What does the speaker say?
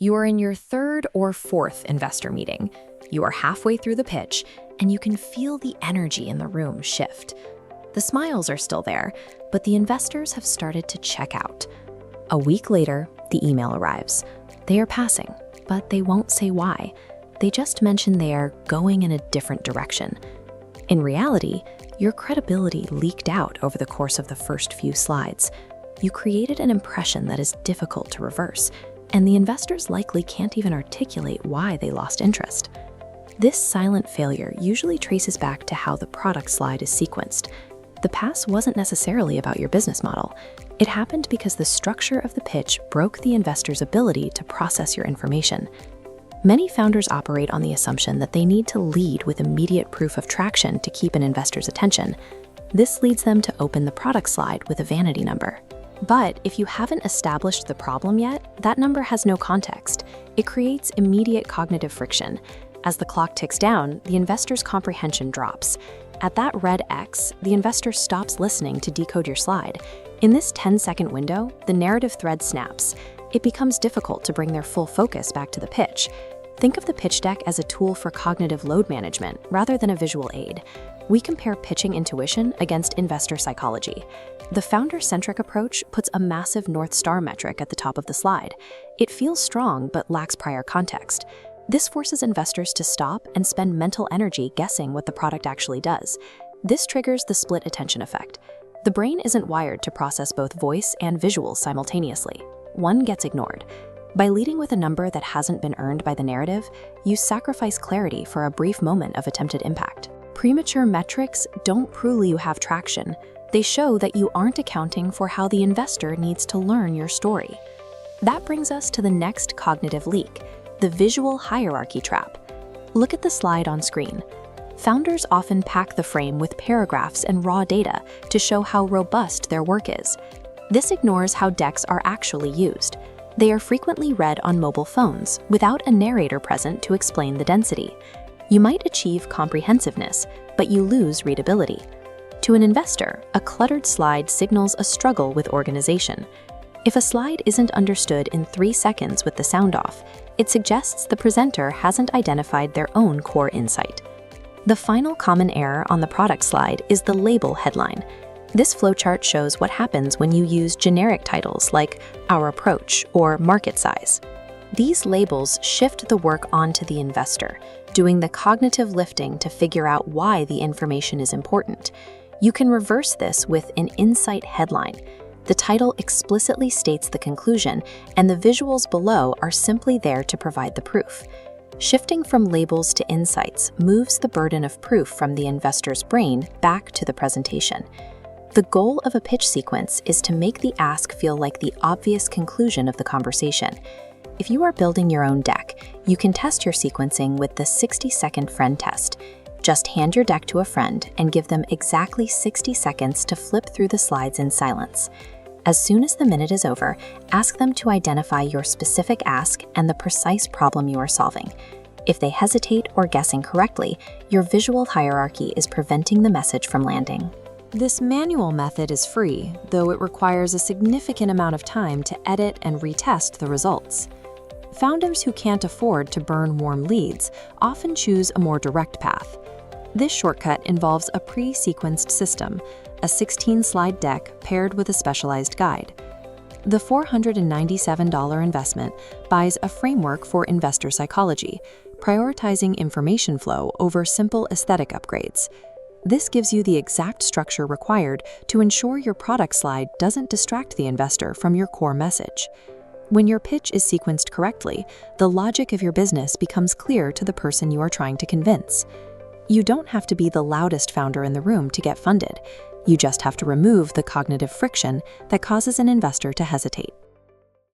You are in your third or fourth investor meeting. You are halfway through the pitch, and you can feel the energy in the room shift. The smiles are still there, but the investors have started to check out. A week later, the email arrives. They are passing, but they won't say why. They just mention they are going in a different direction. In reality, your credibility leaked out over the course of the first few slides. You created an impression that is difficult to reverse, and the investors likely can't even articulate why they lost interest. This silent failure usually traces back to how the product slide is sequenced. The pass wasn't necessarily about your business model. It happened because the structure of the pitch broke the investor's ability to process your information. Many founders operate on the assumption that they need to lead with immediate proof of traction to keep an investor's attention. This leads them to open the product slide with a vanity number. But if you haven't established the problem yet, that number has no context. It creates immediate cognitive friction. As the clock ticks down, the investor's comprehension drops. At that red X, the investor stops listening to decode your slide. In this 10-second window, the narrative thread snaps. It becomes difficult to bring their full focus back to the pitch. Think of the pitch deck as a tool for cognitive load management rather than a visual aid. We compare pitching intuition against investor psychology. The founder-centric approach puts a massive North Star metric at the top of the slide. It feels strong but lacks prior context. This forces investors to stop and spend mental energy guessing what the product actually does. This triggers the split attention effect. The brain isn't wired to process both voice and visuals simultaneously. One gets ignored. By leading with a number that hasn't been earned by the narrative, you sacrifice clarity for a brief moment of attempted impact. Premature metrics don't prove you have traction. They show that you aren't accounting for how the investor needs to learn your story. That brings us to the next cognitive leak, the visual hierarchy trap. Look at the slide on screen. Founders often pack the frame with paragraphs and raw data to show how robust their work is. This ignores how decks are actually used. They are frequently read on mobile phones without a narrator present to explain the density. You might achieve comprehensiveness, but you lose readability. To an investor, a cluttered slide signals a struggle with organization. If a slide isn't understood in 3 seconds with the sound off, it suggests the presenter hasn't identified their own core insight. The final common error on the product slide is the label headline. This flowchart shows what happens when you use generic titles like "our approach" or "market size." These labels shift the work onto the investor, doing the cognitive lifting to figure out why the information is important. You can reverse this with an insight headline. The title explicitly states the conclusion, and the visuals below are simply there to provide the proof. Shifting from labels to insights moves the burden of proof from the investor's brain back to the presentation. The goal of a pitch sequence is to make the ask feel like the obvious conclusion of the conversation. If you are building your own deck, you can test your sequencing with the 60-second friend test. Just hand your deck to a friend and give them exactly 60 seconds to flip through the slides in silence. As soon as the minute is over, ask them to identify your specific ask and the precise problem you are solving. If they hesitate or guess incorrectly, your visual hierarchy is preventing the message from landing. This manual method is free, though it requires a significant amount of time to edit and retest the results. Founders who can't afford to burn warm leads often choose a more direct path. This shortcut involves a pre-sequenced system, a 16-slide deck paired with a specialized guide. The $497 investment buys a framework for investor psychology, prioritizing information flow over simple aesthetic upgrades. This gives you the exact structure required to ensure your product slide doesn't distract the investor from your core message. When your pitch is sequenced correctly, the logic of your business becomes clear to the person you are trying to convince. You don't have to be the loudest founder in the room to get funded. You just have to remove the cognitive friction that causes an investor to hesitate.